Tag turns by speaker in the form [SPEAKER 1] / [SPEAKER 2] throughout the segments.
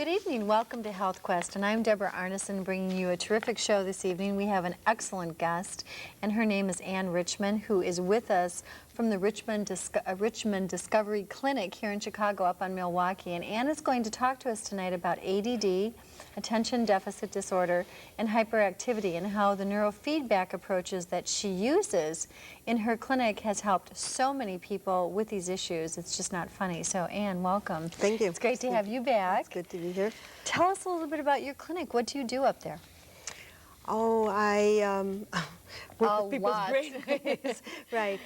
[SPEAKER 1] Good evening. Welcome to Health Quest, and I'm Deborah Arneson bringing you a terrific show this evening. We have an excellent guest, and her name is Ann Richmond, who is with us from the Richmond Discovery Clinic here in Chicago up on Milwaukee. And Ann is going to talk to us tonight about ADD, attention deficit disorder, and hyperactivity, and how the neurofeedback approaches that she uses in her clinic has helped so many people with these issues. It's just not funny. So Ann, welcome.
[SPEAKER 2] Thank you.
[SPEAKER 1] It's great to have you back.
[SPEAKER 2] It's good to be here.
[SPEAKER 1] Tell us a little bit about your clinic. What do you do up there?
[SPEAKER 2] Oh, I work with people's
[SPEAKER 1] lot.
[SPEAKER 2] brainwaves. Right.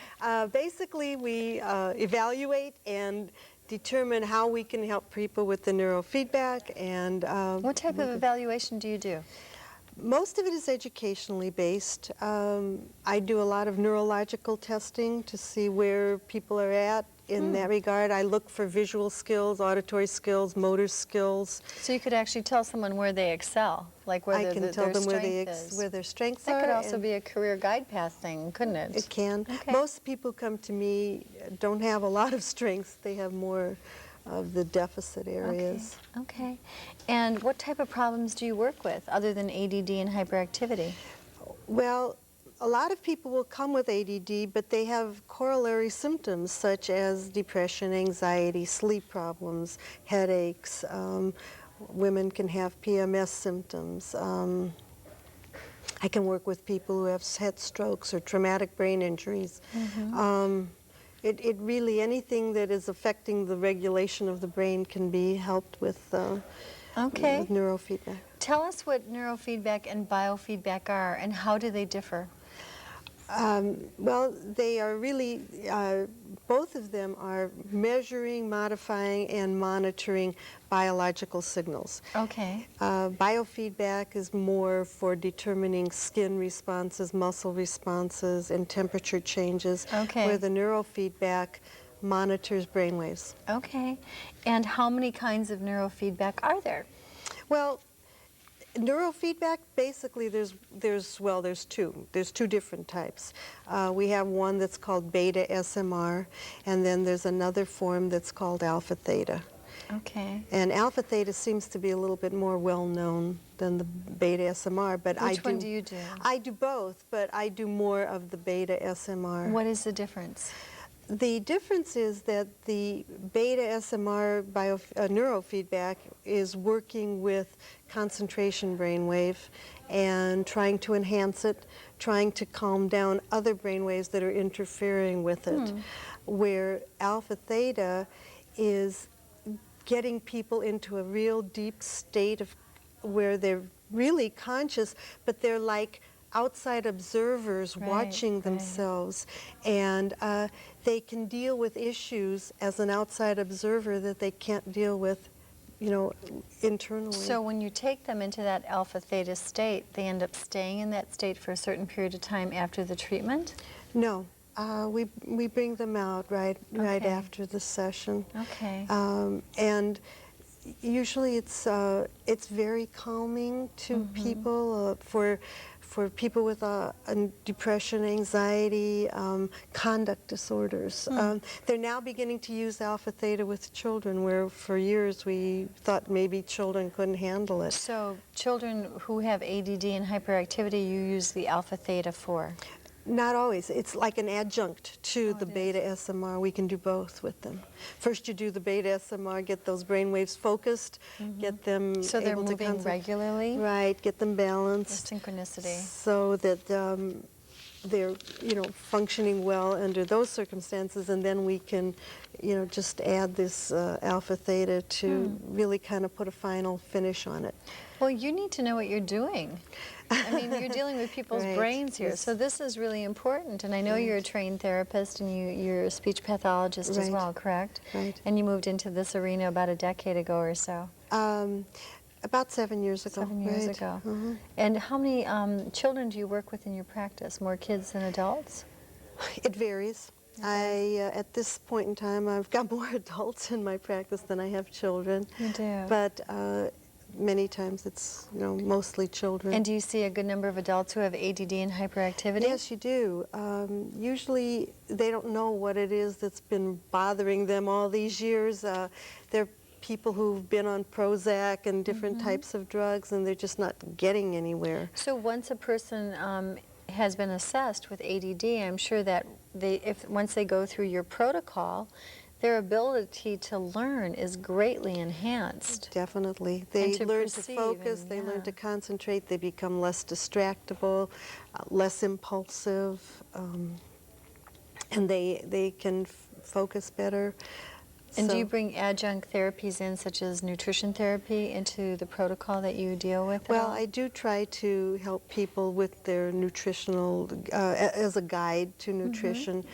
[SPEAKER 2] Basically, we evaluate and determine how we can help people with the neurofeedback. And
[SPEAKER 1] What type of evaluation do you do?
[SPEAKER 2] most of it is educationally based. I do a lot of neurological testing to see where people are at in that regard. I look for visual skills, auditory skills, motor skills.
[SPEAKER 1] So you could actually tell someone where they excel, like where
[SPEAKER 2] I can tell
[SPEAKER 1] their
[SPEAKER 2] them where,
[SPEAKER 1] strength is.
[SPEAKER 2] where their strengths
[SPEAKER 1] That
[SPEAKER 2] are.
[SPEAKER 1] could also
[SPEAKER 2] and
[SPEAKER 1] be a career guide path thing, couldn't it?
[SPEAKER 2] it can.
[SPEAKER 1] Okay.
[SPEAKER 2] Most people come to me don't have a lot of strengths. They have more of the deficit areas.
[SPEAKER 1] Okay. And what type of problems do you work with other than ADD and hyperactivity?
[SPEAKER 2] Well, a lot of people will come with ADD, but they have corollary symptoms such as depression, anxiety, sleep problems, headaches. Women can have PMS symptoms. I can work with people who have had strokes or traumatic brain injuries. It really, anything that is affecting the regulation of the brain can be helped with neurofeedback.
[SPEAKER 1] Tell us what neurofeedback and biofeedback are, and how do they differ?
[SPEAKER 2] Well, they are really, both of them are measuring, modifying, and monitoring biological signals.
[SPEAKER 1] Okay.
[SPEAKER 2] Biofeedback is more for determining skin responses, muscle responses, and temperature changes, where the neurofeedback monitors brainwaves.
[SPEAKER 1] Okay. And how many kinds of neurofeedback are there?
[SPEAKER 2] Well, neurofeedback, basically there's two. There's two different types. We have one that's called beta SMR, and then there's another form that's called alpha theta.
[SPEAKER 1] Okay.
[SPEAKER 2] And alpha theta seems to be a little bit more well known than the beta SMR, but
[SPEAKER 1] Which one do you do?
[SPEAKER 2] I do both, but I do more of the beta SMR.
[SPEAKER 1] What is the difference?
[SPEAKER 2] The difference is that the beta SMR neurofeedback is working with concentration brainwave and trying to enhance it, trying to calm down other brainwaves that are interfering with it, where alpha theta is getting people into a real deep state of where they're really conscious, but they're like outside observers watching themselves, and they can deal with issues as an outside observer that they can't deal with, internally.
[SPEAKER 1] So when you take them into that alpha theta state, they end up staying in that state for a certain period of time after the treatment?
[SPEAKER 2] No. We bring them out right after the session.
[SPEAKER 1] Okay.
[SPEAKER 2] And usually it's very calming to people, for people with depression, anxiety, conduct disorders. They're now beginning to use alpha theta with children, where for years we thought maybe children couldn't handle it.
[SPEAKER 1] So children who have ADD and hyperactivity, you use the alpha theta for?
[SPEAKER 2] Not always. It's like an adjunct to the beta SMR. We can do both with them. First you do the beta SMR, get those brain waves focused, get them
[SPEAKER 1] So they're
[SPEAKER 2] able to
[SPEAKER 1] moving regularly?
[SPEAKER 2] Right, get them balanced.
[SPEAKER 1] Synchronicity.
[SPEAKER 2] So that they're, functioning well under those circumstances, and then we can, just add this alpha theta to really kind of put a final finish on it.
[SPEAKER 1] Well, you need to know what you're doing. I mean, you're dealing with people's brains here, so this is really important. And I know you're a trained therapist, and you're a speech pathologist as well, correct?
[SPEAKER 2] Right.
[SPEAKER 1] And you moved into this arena about a decade ago or so.
[SPEAKER 2] About 7 years ago.
[SPEAKER 1] 7 years ago. And how many children do you work with in your practice? More kids than adults?
[SPEAKER 2] It varies. At this point in time, I've got more adults in my practice than I have children.
[SPEAKER 1] You do.
[SPEAKER 2] But many times it's, mostly children.
[SPEAKER 1] And do you see a good number of adults who have ADD and hyperactivity?
[SPEAKER 2] Yes, you do. Usually they don't know what it is that's been bothering them all these years. They're people who've been on Prozac and different types of drugs, and they're just not getting anywhere.
[SPEAKER 1] So once a person has been assessed with ADD, I'm sure that once they go through your protocol, their ability to learn is greatly enhanced.
[SPEAKER 2] Definitely. They
[SPEAKER 1] to
[SPEAKER 2] learn to
[SPEAKER 1] perceive
[SPEAKER 2] focus,
[SPEAKER 1] and-
[SPEAKER 2] they learn
[SPEAKER 1] yeah.
[SPEAKER 2] to concentrate, they become less distractible, less impulsive, and they can focus better.
[SPEAKER 1] And do
[SPEAKER 2] So-
[SPEAKER 1] you bring adjunct therapies in, such as nutrition therapy, into the protocol that you deal with at
[SPEAKER 2] Well,
[SPEAKER 1] all?
[SPEAKER 2] I do try to help people with their nutritional, as a guide to nutrition.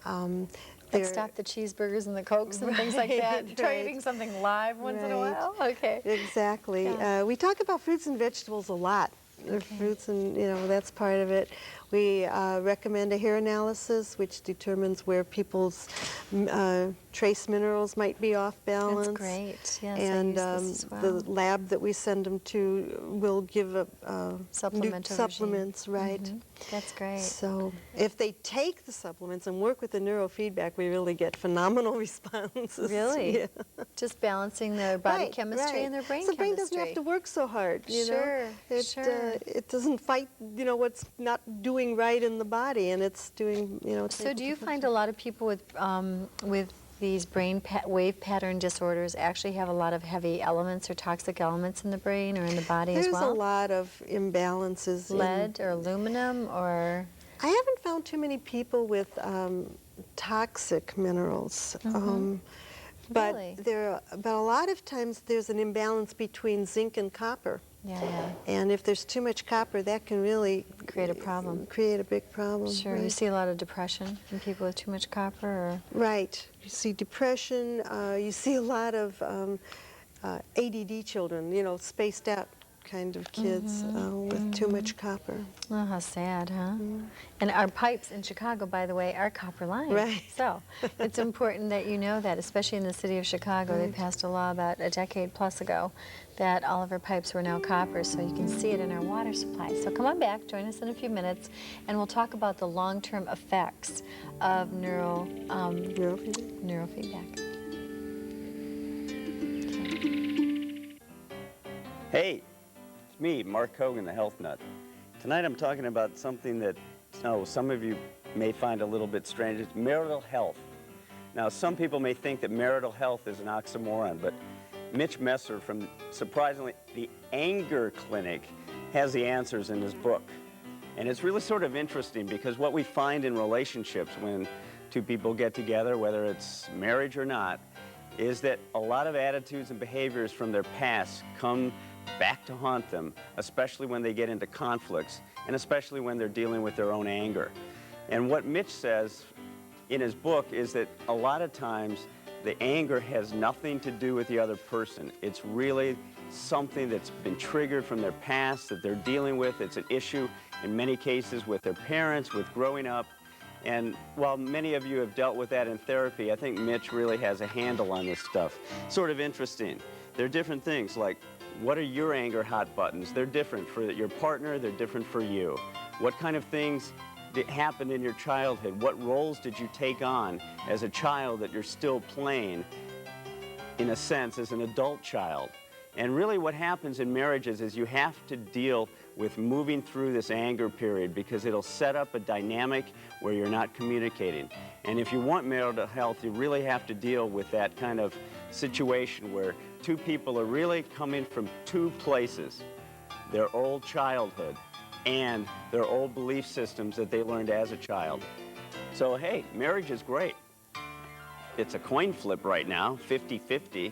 [SPEAKER 1] Like
[SPEAKER 2] they're-
[SPEAKER 1] stop the cheeseburgers and the Cokes and things like that?
[SPEAKER 2] Right,
[SPEAKER 1] Try
[SPEAKER 2] right.
[SPEAKER 1] eating something live once in a
[SPEAKER 2] Right.
[SPEAKER 1] while? Okay.
[SPEAKER 2] Exactly.
[SPEAKER 1] Yeah.
[SPEAKER 2] We talk about fruits and vegetables a lot. Fruits and, that's part of it. We recommend a hair analysis, which determines where people's trace minerals might be off balance.
[SPEAKER 1] That's great. Yes,
[SPEAKER 2] And
[SPEAKER 1] I use this as well.
[SPEAKER 2] the lab that we send them to will give new
[SPEAKER 1] Supplemental
[SPEAKER 2] supplements, right?
[SPEAKER 1] That's great.
[SPEAKER 2] So if they take the supplements and work with the neurofeedback, we really get phenomenal responses.
[SPEAKER 1] Really?
[SPEAKER 2] Yeah.
[SPEAKER 1] Just balancing their body
[SPEAKER 2] Right,
[SPEAKER 1] chemistry
[SPEAKER 2] right.
[SPEAKER 1] and their brain
[SPEAKER 2] so the brain
[SPEAKER 1] chemistry.
[SPEAKER 2] doesn't have to work so hard,
[SPEAKER 1] Sure,
[SPEAKER 2] It,
[SPEAKER 1] sure.
[SPEAKER 2] it doesn't fight, what's not doing right in the body, and it's doing, it's
[SPEAKER 1] So
[SPEAKER 2] able
[SPEAKER 1] do
[SPEAKER 2] to
[SPEAKER 1] you
[SPEAKER 2] function.
[SPEAKER 1] find a lot of people with these brain wave pattern disorders actually have a lot of heavy elements or toxic elements in the brain or in the body
[SPEAKER 2] There's
[SPEAKER 1] as well?
[SPEAKER 2] a lot of imbalances.
[SPEAKER 1] Lead or aluminum or...
[SPEAKER 2] I haven't found too many people with toxic minerals. But
[SPEAKER 1] Really?
[SPEAKER 2] but a lot of times there's an imbalance between zinc and copper.
[SPEAKER 1] Yeah.
[SPEAKER 2] And if there's too much copper, that can really
[SPEAKER 1] Create a problem.
[SPEAKER 2] Create a big problem.
[SPEAKER 1] Sure.
[SPEAKER 2] Right.
[SPEAKER 1] You see a lot of depression in people with too much copper or...
[SPEAKER 2] Right. You see depression. You see a lot of ADD children. Spaced out kind of kids with too much copper.
[SPEAKER 1] Oh, how sad, huh? And our pipes in Chicago, by the way, are copper lined.
[SPEAKER 2] Right.
[SPEAKER 1] So it's important that you know that, especially in the city of Chicago. They passed a law about a decade plus ago that all of our pipes were now copper, so you can see it in our water supply. So come on back, join us in a few minutes, and we'll talk about the long-term effects of
[SPEAKER 2] Neurofeedback.
[SPEAKER 1] neurofeedback.
[SPEAKER 3] Hey, it's me, Mark Hogan, the Health Nut. Tonight I'm talking about something that some of you may find a little bit strange. It's marital health. Now, some people may think that marital health is an oxymoron, but Mitch Messer from, surprisingly, the Anger Clinic has the answers in his book. And it's really sort of interesting because what we find in relationships when two people get together, whether it's marriage or not, is that a lot of attitudes and behaviors from their past come back to haunt them, especially when they get into conflicts, and especially when they're dealing with their own anger. And what Mitch says in his book is that a lot of times the anger has nothing to do with the other person. It's really something that's been triggered from their past that they're dealing with. It's an issue in many cases with their parents, with growing up. And while many of you have dealt with that in therapy, I think Mitch really has a handle on this stuff. Sort of interesting. There are different things like, what are your anger hot buttons? They're different for your partner, they're different for you. What kind of things happened in your childhood? What roles did you take on as a child that you're still playing, in a sense, as an adult child? And really what happens in marriages is you have to deal with moving through this anger period because it'll set up a dynamic where you're not communicating. And if you want marital health, you really have to deal with that kind of situation where two people are really coming from two places, their old childhood and their old belief systems that they learned as a child. So hey, marriage is great. It's a coin flip right now, 50-50,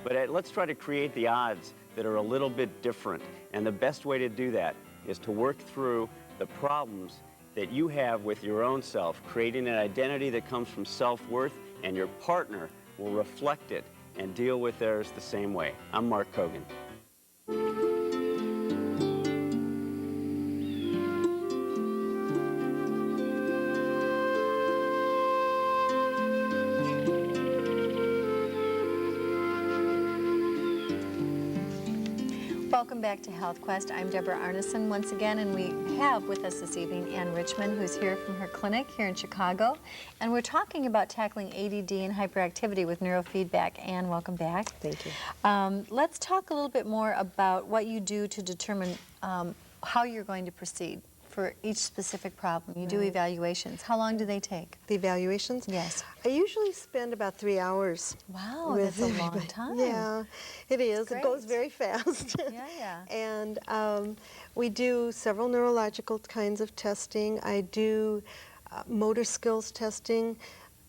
[SPEAKER 3] but let's try to create the odds that are a little bit different. And the best way to do that is to work through the problems that you have with your own self, creating an identity that comes from self-worth, and your partner will reflect it and deal with theirs the same way. I'm Mark Hogan.
[SPEAKER 1] welcome back to Health Quest. I'm Deborah Arneson once again, and we have with us this evening Ann Richmond, who's here from her clinic here in Chicago. And we're talking about tackling ADD and hyperactivity with neurofeedback. Ann, welcome back.
[SPEAKER 2] Thank you.
[SPEAKER 1] Let's talk a little bit more about what you do to determine how you're going to proceed for each specific problem. You do evaluations. How long do they take?
[SPEAKER 2] The evaluations?
[SPEAKER 1] Yes.
[SPEAKER 2] I usually spend about 3 hours.
[SPEAKER 1] Wow,
[SPEAKER 2] with
[SPEAKER 1] that's a long
[SPEAKER 2] everybody.
[SPEAKER 1] time.
[SPEAKER 2] Yeah, it is. It goes
[SPEAKER 1] great.
[SPEAKER 2] very fast.
[SPEAKER 1] Yeah.
[SPEAKER 2] And we do several neurological kinds of testing. I do motor skills testing.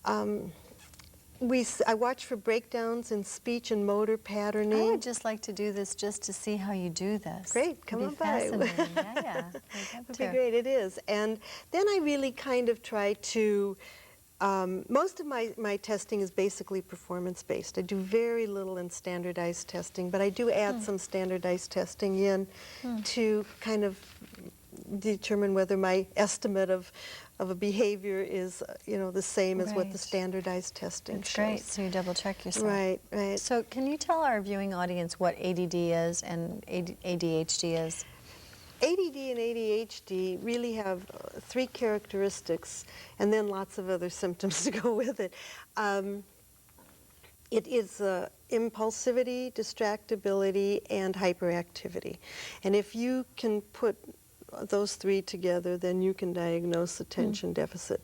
[SPEAKER 2] I watch for breakdowns in speech and motor patterning.
[SPEAKER 1] I would just like to do this just to see how you do this.
[SPEAKER 2] Great, come on by.
[SPEAKER 1] It'd be fascinating. Yeah.
[SPEAKER 2] It'd be great, it is. And then I really kind of try to, most of my testing is basically performance-based. I do very little in standardized testing, but I do add some standardized testing in to kind of determine whether my estimate of a behavior is, the same as what the
[SPEAKER 1] Right.
[SPEAKER 2] standardized testing
[SPEAKER 1] It's
[SPEAKER 2] shows.
[SPEAKER 1] great, so you double check yourself.
[SPEAKER 2] Right, right.
[SPEAKER 1] So can you tell our viewing audience what ADD is and ADHD is?
[SPEAKER 2] ADD and ADHD really have 3 characteristics, and then lots of other symptoms to go with it. It is impulsivity, distractibility, and hyperactivity. And if you can put those 3 together, then you can diagnose attention deficit.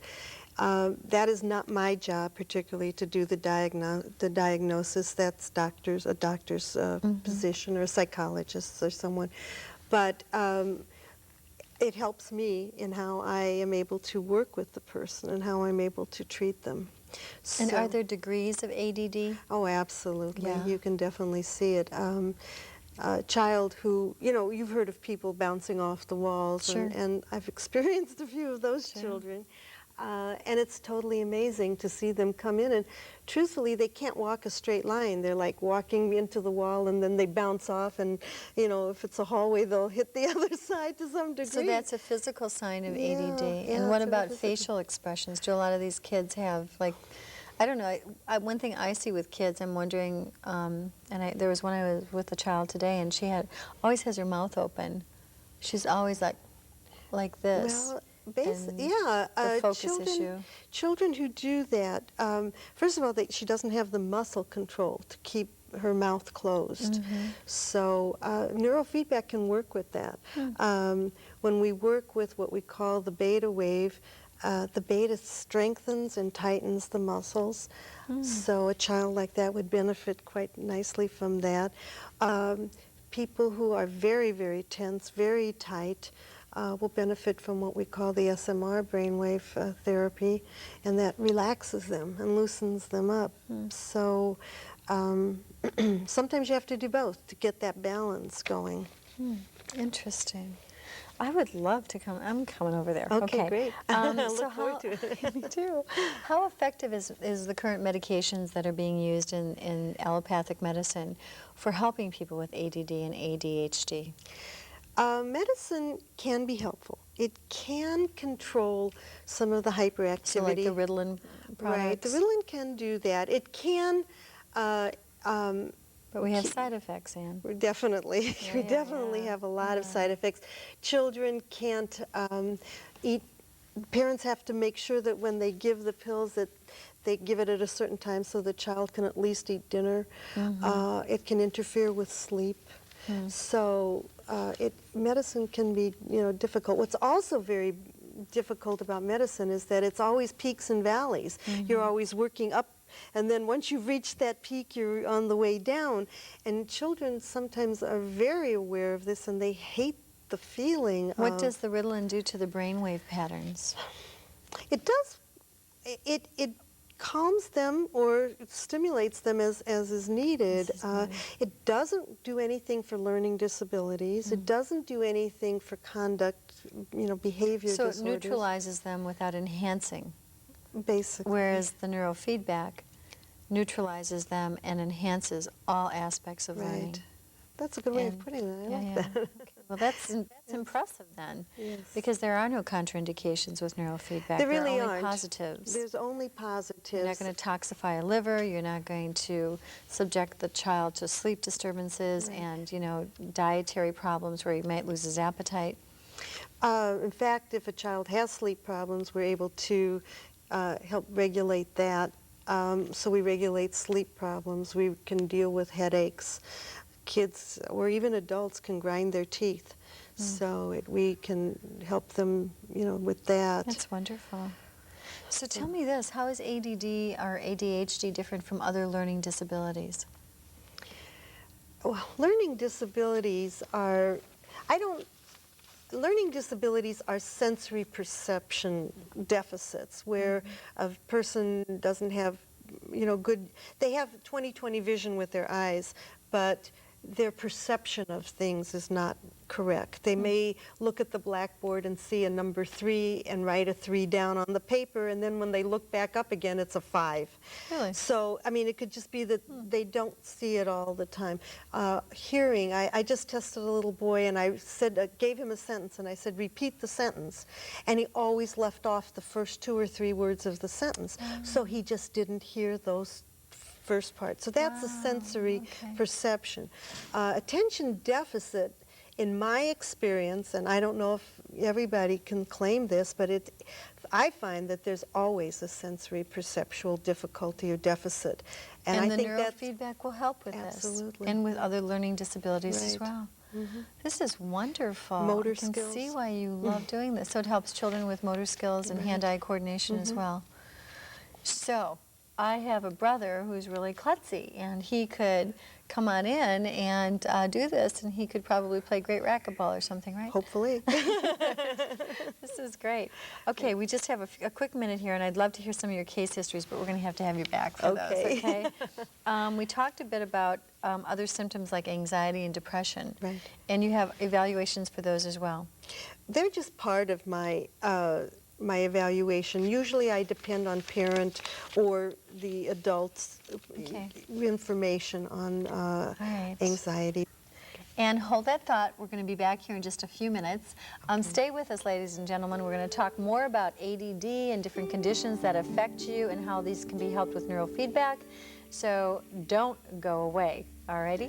[SPEAKER 2] That is not my job particularly to do the diagnosis. That's a doctor's position, or a psychologist or someone. But it helps me in how I am able to work with the person and how I'm able to treat them.
[SPEAKER 1] And
[SPEAKER 2] So-
[SPEAKER 1] are there degrees of ADD?
[SPEAKER 2] Oh, absolutely.
[SPEAKER 1] Yeah.
[SPEAKER 2] You can definitely see it. A child who, you've heard of people bouncing off the walls,
[SPEAKER 1] Sure.
[SPEAKER 2] and I've experienced a few of those children. And it's totally amazing to see them come in, and truthfully, they can't walk a straight line. They're like walking into the wall, and then they bounce off, and if it's a hallway, they'll hit the other side to some degree.
[SPEAKER 1] So that's a physical sign of ADD.
[SPEAKER 2] Yeah,
[SPEAKER 1] And what
[SPEAKER 2] it's a
[SPEAKER 1] about
[SPEAKER 2] physical-
[SPEAKER 1] facial expressions? Do a lot of these kids have, like, I don't know, one thing I see with kids, I'm wondering, there was one I was with a child today, and she always has her mouth open. She's always like this.
[SPEAKER 2] Well,
[SPEAKER 1] And
[SPEAKER 2] yeah,
[SPEAKER 1] the focus issue.
[SPEAKER 2] Children who do that, first of all, she doesn't have the muscle control to keep her mouth closed. So neurofeedback can work with that. When we work with what we call the beta wave, the beta strengthens and tightens the muscles. So a child like that would benefit quite nicely from that. People who are very, very tense, very tight, will benefit from what we call the SMR brainwave therapy, and that relaxes them and loosens them up. So sometimes you have to do both to get that balance going.
[SPEAKER 1] Interesting. I would love to come. I'm coming over there.
[SPEAKER 2] Okay, great. I look
[SPEAKER 1] so
[SPEAKER 2] forward to it.
[SPEAKER 1] Me too. How effective is the current medications that are being used in allopathic medicine for helping people with ADD and ADHD?
[SPEAKER 2] Medicine can be helpful. It can control some of the hyperactivity.
[SPEAKER 1] So like the Ritalin products?
[SPEAKER 2] Right, the Ritalin can do that. It can,
[SPEAKER 1] But we have side effects, Ann.
[SPEAKER 2] we definitely have a lot of side effects. Children can't eat. Parents have to make sure that when they give the pills that they give it at a certain time so the child can at least eat dinner. It can interfere with sleep. So medicine can be difficult. What's also very difficult about medicine is that it's always peaks and valleys. You're always working up, and then once you've reached that peak, you're on the way down. And children sometimes are very aware of this, and they hate the feeling.
[SPEAKER 1] What does the Ritalin do to the brainwave patterns?
[SPEAKER 2] It does. It calms them or stimulates them as is needed. It doesn't do anything for learning disabilities. It doesn't do anything for conduct, behavior
[SPEAKER 1] So
[SPEAKER 2] disorders.
[SPEAKER 1] it neutralizes them without enhancing,
[SPEAKER 2] Basically.
[SPEAKER 1] whereas the neurofeedback neutralizes them and enhances all aspects of learning.
[SPEAKER 2] Right. That's a good way of
[SPEAKER 1] And-
[SPEAKER 2] putting that. I
[SPEAKER 1] yeah,
[SPEAKER 2] like
[SPEAKER 1] yeah.
[SPEAKER 2] that.
[SPEAKER 1] Well, that's impressive then,
[SPEAKER 2] Yes.
[SPEAKER 1] because there are no contraindications with neurofeedback.
[SPEAKER 2] There really
[SPEAKER 1] are only
[SPEAKER 2] aren't.
[SPEAKER 1] positives.
[SPEAKER 2] There's only positives.
[SPEAKER 1] You're not going to toxify a liver. You're not going to subject the child to sleep disturbances and, you know, dietary problems where he might lose his appetite.
[SPEAKER 2] In fact, if a child has sleep problems, we're able to help regulate that. So we regulate sleep problems. We can deal with headaches. Kids or even adults can grind their teeth. So we can help them, you know, with that.
[SPEAKER 1] That's wonderful. So tell me this, how is ADD or ADHD different from other learning disabilities?
[SPEAKER 2] Well, learning disabilities are, learning disabilities are sensory perception deficits where a person doesn't have, you know, they have 20/20 vision with their eyes, but their perception of things is not correct. They may look at the blackboard and see a number 3 and write a 3 down on the paper, and then when they look back up again, it's a 5.
[SPEAKER 1] Really?
[SPEAKER 2] So, I mean, it could just be that they don't see it all the time. Hearing, I just tested a little boy, and I said, gave him a sentence, and I said, repeat the sentence. And he always left off the first 2 or 3 words of the sentence. So he just didn't hear those first part. So that's a sensory perception. Attention deficit, in my experience, and I don't know if everybody can claim this, but I find that there's always a sensory perceptual difficulty or deficit.
[SPEAKER 1] And
[SPEAKER 2] I
[SPEAKER 1] the
[SPEAKER 2] think that
[SPEAKER 1] neurofeedback will help with this.
[SPEAKER 2] Absolutely.
[SPEAKER 1] And with other learning disabilities as
[SPEAKER 2] Right.
[SPEAKER 1] well. This is wonderful.
[SPEAKER 2] Motor
[SPEAKER 1] I can
[SPEAKER 2] skills.
[SPEAKER 1] see why you love doing this. So it helps children with motor skills and hand-eye coordination as well. So I have a brother who's really klutzy, and he could come on in and do this, and he could probably play great racquetball or something, right?
[SPEAKER 2] hopefully.
[SPEAKER 1] This is great. Okay, we just have a quick minute here, and I'd love to hear some of your case histories, but we're going to have you back for those, okay? We talked a bit about other symptoms like anxiety and depression.
[SPEAKER 2] Right.
[SPEAKER 1] And you have evaluations for those as well.
[SPEAKER 2] They're just part of my my evaluation. Usually I depend on parent or the adult's information on
[SPEAKER 1] right.
[SPEAKER 2] anxiety.
[SPEAKER 1] And hold that thought. We're going to be back here in just a few minutes. Stay with us, ladies and gentlemen. We're going to talk more about ADD and different conditions that affect you and how these can be helped with neurofeedback. So don't go away. All righty?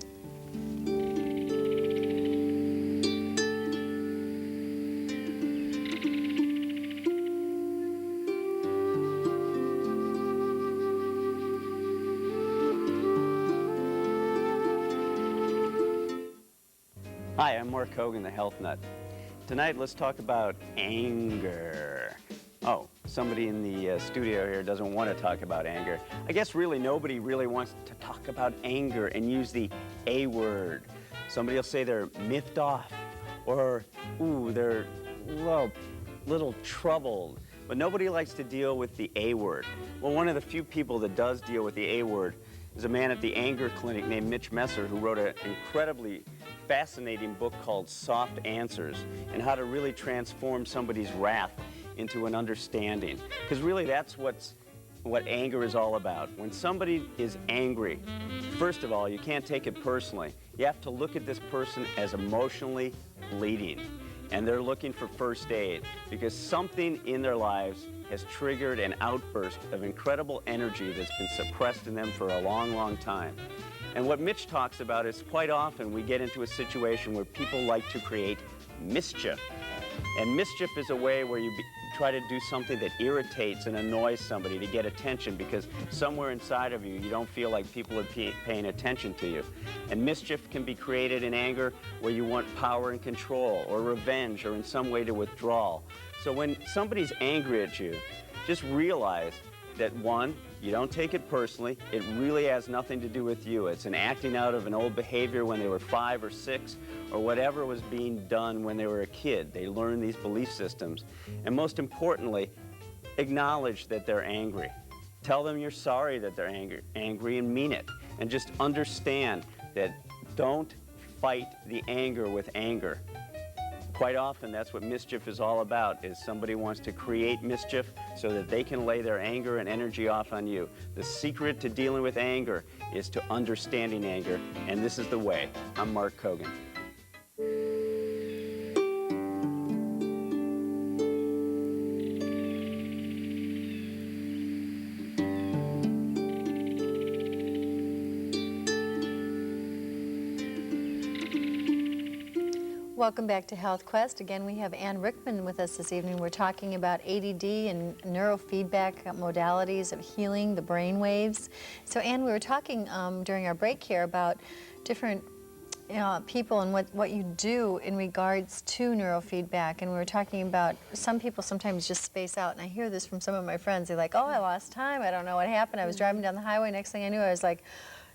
[SPEAKER 3] Hi, I'm Mark Hogan, the Health Nut. Tonight, let's talk about anger. Oh, somebody in the studio here doesn't want to talk about anger. I guess really nobody really wants to talk about anger and use the A word. Somebody will say they're miffed off, or, ooh, they're little troubled. But nobody likes to deal with the A word. Well, one of the few people that does deal with the A word is a man at the Anger Clinic named Mitch Messer, who wrote an incredibly fascinating book called Soft Answers, and how to really transform somebody's wrath into an understanding. Because really that's what anger is all about. When somebody is angry, first of all, you can't take it personally. You have to look at this person as emotionally bleeding, and they're looking for first aid because something in their lives has triggered an outburst of incredible energy that's been suppressed in them for a long, long time. And what Mitch talks about is quite often we get into a situation where people like to create mischief. And mischief is a way where you try to do something that irritates and annoys somebody to get attention because somewhere inside of you, you don't feel like people are paying attention to you. And mischief can be created in anger where you want power and control or revenge or in some way to withdraw. So when somebody's angry at you, just realize that one, you don't take it personally. It really has nothing to do with you. It's an acting out of an old behavior when they were 5 or 6 or whatever was being done when they were a kid. They learn these belief systems. And most importantly, acknowledge that they're angry. Tell them you're sorry that they're angry and mean it. And just understand that don't fight the anger with anger. Quite often, that's what mischief is all about, is somebody wants to create mischief so that they can lay their anger and energy off on you. The secret to dealing with anger is to understanding anger, and this is the way. I'm Mark Hogan.
[SPEAKER 1] Welcome back to Health Quest. Again, we have Ann Rickman with us this evening. We're talking about ADD and neurofeedback modalities of healing the brain waves. So Ann, we were talking during our break here about different people and what you do in regards to neurofeedback. And we were talking about some people sometimes just space out. And I hear this from some of my friends. They're like, oh, I lost time. I don't know what happened. I was driving down the highway. Next thing I knew, I was like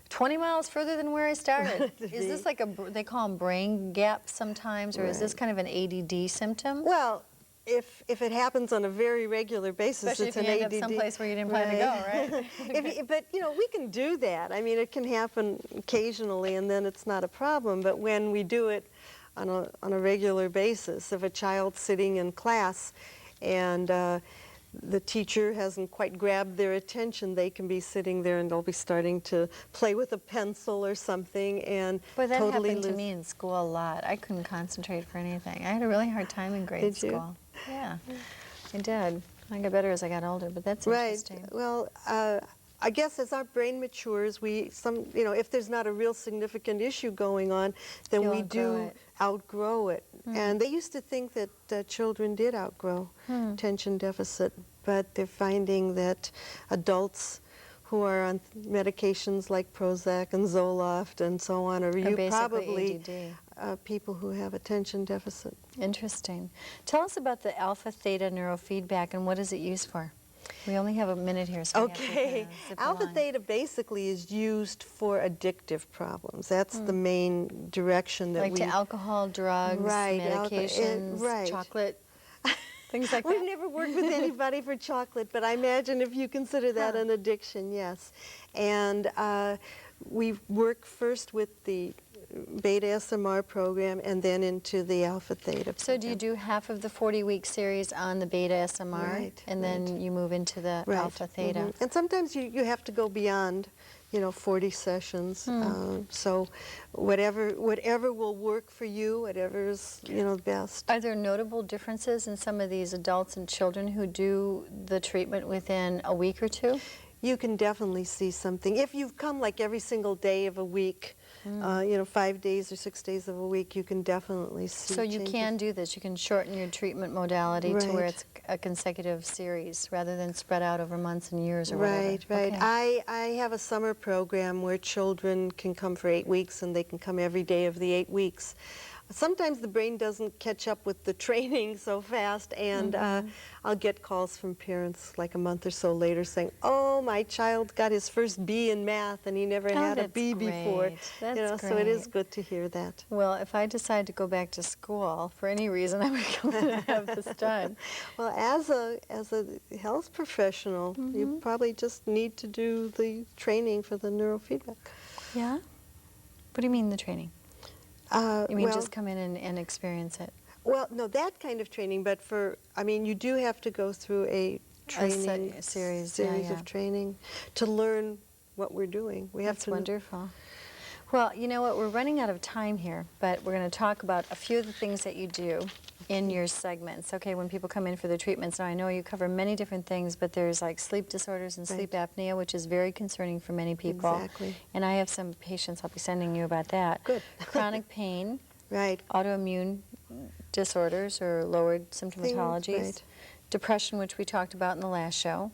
[SPEAKER 1] 20 miles further than where I started. Is this like they call them brain gaps sometimes, or is this kind of an ADD symptom?
[SPEAKER 2] Well, if it happens on a very regular basis,
[SPEAKER 1] Especially
[SPEAKER 2] it's
[SPEAKER 1] if
[SPEAKER 2] an
[SPEAKER 1] you
[SPEAKER 2] ADD.
[SPEAKER 1] end up someplace where you didn't plan to go, right?
[SPEAKER 2] But we can do that. I mean, it can happen occasionally, and then it's not a problem. But when we do it on a regular basis, if a child's sitting in class and the teacher hasn't quite grabbed their attention, they can be sitting there and they'll be starting to play with a pencil or something and
[SPEAKER 1] But that
[SPEAKER 2] totally
[SPEAKER 1] happened to
[SPEAKER 2] lose.
[SPEAKER 1] me in school a lot. I couldn't concentrate for anything. I had a really hard time in grade
[SPEAKER 2] Did you?
[SPEAKER 1] school. Yeah, I did. I got better as I got older, but that's
[SPEAKER 2] Right.
[SPEAKER 1] interesting.
[SPEAKER 2] Well, I guess as our brain matures, if there's not a real significant issue going on, then
[SPEAKER 1] You'll
[SPEAKER 2] we
[SPEAKER 1] outgrow
[SPEAKER 2] do
[SPEAKER 1] it.
[SPEAKER 2] outgrow it. And they used to think that children did outgrow attention deficit, but they're finding that adults who are on medications like Prozac and Zoloft and so on are
[SPEAKER 1] basically
[SPEAKER 2] probably
[SPEAKER 1] ADD.
[SPEAKER 2] people who have attention deficit.
[SPEAKER 1] Interesting. Tell us about the alpha theta neurofeedback and what is it used for? We only have a minute here, so we have to
[SPEAKER 2] Okay.
[SPEAKER 1] zip
[SPEAKER 2] Alpha
[SPEAKER 1] along.
[SPEAKER 2] theta basically is used for addictive problems. That's the main direction that
[SPEAKER 1] Like
[SPEAKER 2] we...
[SPEAKER 1] to alcohol, drugs,
[SPEAKER 2] Right,
[SPEAKER 1] medications,
[SPEAKER 2] right.
[SPEAKER 1] chocolate, things like
[SPEAKER 2] We've
[SPEAKER 1] that.
[SPEAKER 2] never worked with anybody for chocolate, but I imagine if you consider that an addiction, yes. And we work first with the beta SMR program and then into the alpha theta program.
[SPEAKER 1] So do you do half of the 40-week series on the beta SMR,
[SPEAKER 2] Right,
[SPEAKER 1] and then you move into the
[SPEAKER 2] Right.
[SPEAKER 1] alpha theta?
[SPEAKER 2] Mhm. And sometimes you have to go beyond, 40 sessions. So whatever will work for you, whatever is, best.
[SPEAKER 1] Are there notable differences in some of these adults and children who do the treatment within a week or two?
[SPEAKER 2] You can definitely see something. If you've come like every single day of a week, 5 days or 6 days of a week, you can definitely see
[SPEAKER 1] So you
[SPEAKER 2] changes.
[SPEAKER 1] can do this. You can shorten your treatment modality to where
[SPEAKER 2] Right.
[SPEAKER 1] it's a consecutive series rather than spread out over months and years or whatever.
[SPEAKER 2] Right.
[SPEAKER 1] Okay.
[SPEAKER 2] I have a summer program where children can come for 8 weeks and they can come every day of the 8 weeks. Sometimes the brain doesn't catch up with the training so fast, and I'll get calls from parents like a month or so later saying, oh, my child got his first B in math and he never had a
[SPEAKER 1] that's
[SPEAKER 2] B before.
[SPEAKER 1] great. That's
[SPEAKER 2] So it is
[SPEAKER 1] great.
[SPEAKER 2] good to hear that.
[SPEAKER 1] Well, if I decide to go back to school for any reason, I'm going to have this done.
[SPEAKER 2] Well, as a health professional, you probably just need to do the training for the neurofeedback.
[SPEAKER 1] Yeah? What do you mean the training? You mean just come in and experience it?
[SPEAKER 2] Well, no, that kind of training, but you do have to go through a training
[SPEAKER 1] series, yeah.
[SPEAKER 2] of training to learn what we're doing. We have
[SPEAKER 1] That's
[SPEAKER 2] to
[SPEAKER 1] wonderful. Well, you know what, we're running out of time here, but we're going to talk about a few of the things that you do in your segments. Okay, when people come in for their treatments, now I know you cover many different things, but there's like sleep disorders and sleep apnea, which is very concerning for many people.
[SPEAKER 2] Exactly.
[SPEAKER 1] And I have some patients I'll be sending you about that.
[SPEAKER 2] Good.
[SPEAKER 1] Chronic pain,
[SPEAKER 2] Right.
[SPEAKER 1] autoimmune disorders or lowered symptomatologies,
[SPEAKER 2] right.
[SPEAKER 1] depression, which we talked about in the last show,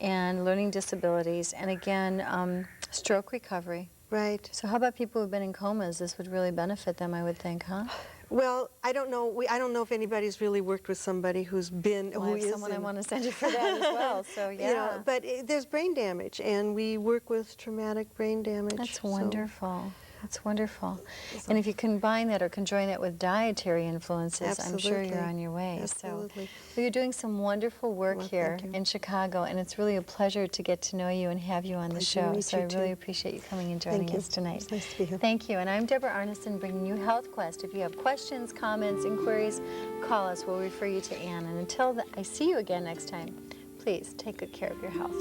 [SPEAKER 1] and learning disabilities, and again, stroke recovery.
[SPEAKER 2] Right.
[SPEAKER 1] So how about people who've been in comas? This would really benefit them, I would think, huh?
[SPEAKER 2] Well, I don't know. I don't know if anybody's really worked with somebody who's been.
[SPEAKER 1] Well, I
[SPEAKER 2] who
[SPEAKER 1] have
[SPEAKER 2] is
[SPEAKER 1] someone I
[SPEAKER 2] in-
[SPEAKER 1] want to send you for that as well, so yeah.
[SPEAKER 2] But there's brain damage, and we work with traumatic brain damage.
[SPEAKER 1] That's
[SPEAKER 2] so-
[SPEAKER 1] wonderful. That's wonderful. And if you combine that or conjoin that with dietary influences, I'm sure you're
[SPEAKER 2] Absolutely.
[SPEAKER 1] on your way.
[SPEAKER 2] Absolutely.
[SPEAKER 1] So you're doing some wonderful work
[SPEAKER 2] Well,
[SPEAKER 1] here
[SPEAKER 2] thank you.
[SPEAKER 1] in Chicago, and it's really a pleasure to get to know you and have you on the
[SPEAKER 2] Pleasure to
[SPEAKER 1] show.
[SPEAKER 2] meet
[SPEAKER 1] So
[SPEAKER 2] you,
[SPEAKER 1] I really
[SPEAKER 2] too.
[SPEAKER 1] appreciate you coming and joining
[SPEAKER 2] Thank you.
[SPEAKER 1] us tonight.
[SPEAKER 2] It's nice to be here.
[SPEAKER 1] Thank you. And I'm Deborah Arneson bringing you Health Quest. If you have questions, comments, inquiries, call us. We'll refer you to Ann. And until I see you again next time, please take good care of your health.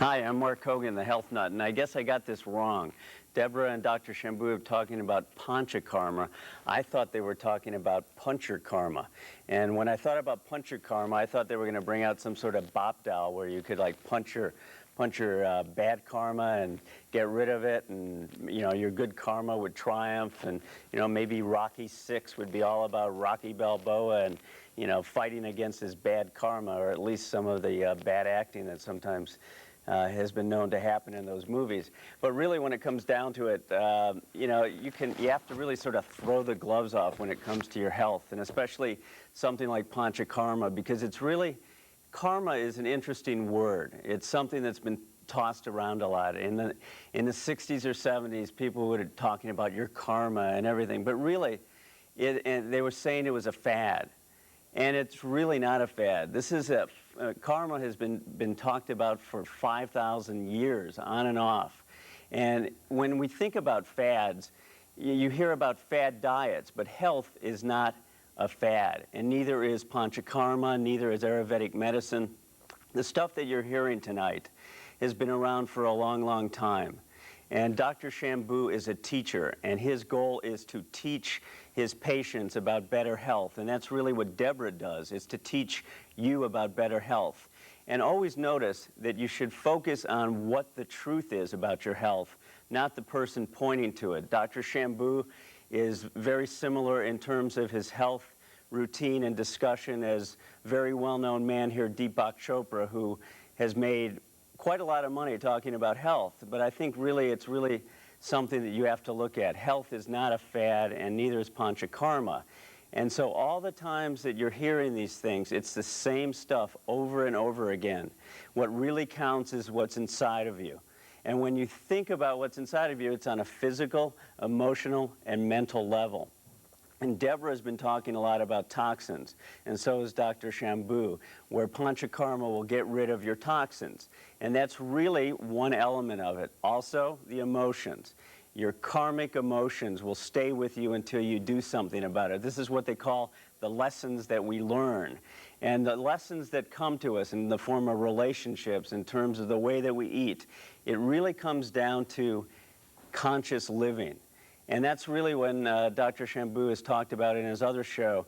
[SPEAKER 3] Hi, I'm Mark Hogan, the Health Nut, and I guess I got this wrong. Deborah and Dr. Shambu were talking about panchakarma. I thought they were talking about puncher karma. And when I thought about puncher karma, I thought they were going to bring out some sort of bop doll where you could like punch your bad karma and get rid of it, and your good karma would triumph, and maybe Rocky VI would be all about Rocky Balboa and fighting against his bad karma, or at least some of the bad acting that sometimes has been known to happen in those movies. But really, when it comes down to it, you have to really sort of throw the gloves off when it comes to your health, and especially something like panchakarma, because it's really, karma is an interesting word. It's something that's been tossed around a lot. In the 60s or 70s, people were talking about your karma and everything, but really, and they were saying it was a fad. And it's really not a fad. This is karma has been talked about for 5,000 years, on and off. And when we think about fads, you hear about fad diets, but health is not a fad. And neither is panchakarma, neither is Ayurvedic medicine. The stuff that you're hearing tonight has been around for a long, long time. And Dr. Shambu is a teacher, and his goal is to teach his patients about better health. And that's really what Deborah does, is to teach you about better health. And always notice that you should focus on what the truth is about your health, not the person pointing to it. Dr. Shambu is very similar in terms of his health routine and discussion as very well-known man here, Deepak Chopra, who has made quite a lot of money talking about health, but I think really it's really something that you have to look at. Health is not a fad, and neither is panchakarma. And so all the times that you're hearing these things, it's the same stuff over and over again. What really counts is what's inside of you. And when you think about what's inside of you, it's on a physical, emotional, and mental level. And Deborah has been talking a lot about toxins, and so has Dr. Shambu, where panchakarma will get rid of your toxins. And that's really one element of it. Also, the emotions. Your karmic emotions will stay with you until you do something about it. This is what they call the lessons that we learn. And the lessons that come to us in the form of relationships, in terms of the way that we eat, it really comes down to conscious living. And that's really when Dr. Shambu has talked about in his other show,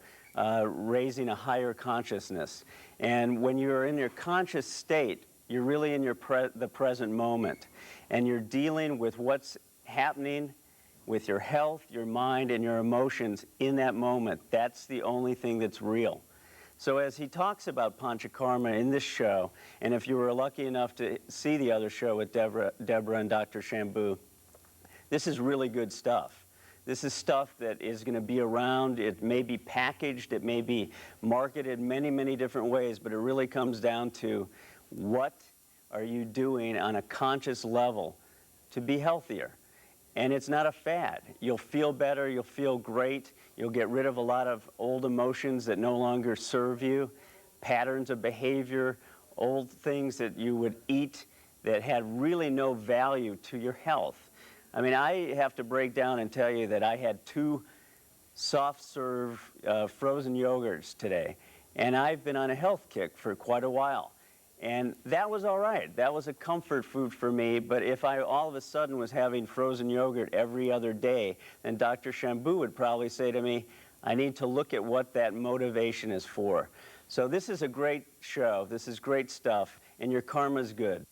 [SPEAKER 3] raising a higher consciousness. And when you're in your conscious state, you're really in the present moment. And you're dealing with what's happening with your health, your mind, and your emotions in that moment. That's the only thing that's real. So as he talks about panchakarma in this show, and if you were lucky enough to see the other show with Deborah and Dr. Shambu, this is really good stuff. This is stuff that is going to be around. It may be packaged. It may be marketed many, many different ways, but it really comes down to what are you doing on a conscious level to be healthier. And it's not a fad. You'll feel better. You'll feel great. You'll get rid of a lot of old emotions that no longer serve you, patterns of behavior, old things that you would eat that had really no value to your health. I mean, I have to break down and tell you that I had 2 soft-serve frozen yogurts today, and I've been on a health kick for quite a while. And that was all right. That was a comfort food for me, but if I all of a sudden was having frozen yogurt every other day, then Dr. Shambu would probably say to me, I need to look at what that motivation is for. So this is a great show. This is great stuff, and your karma's good.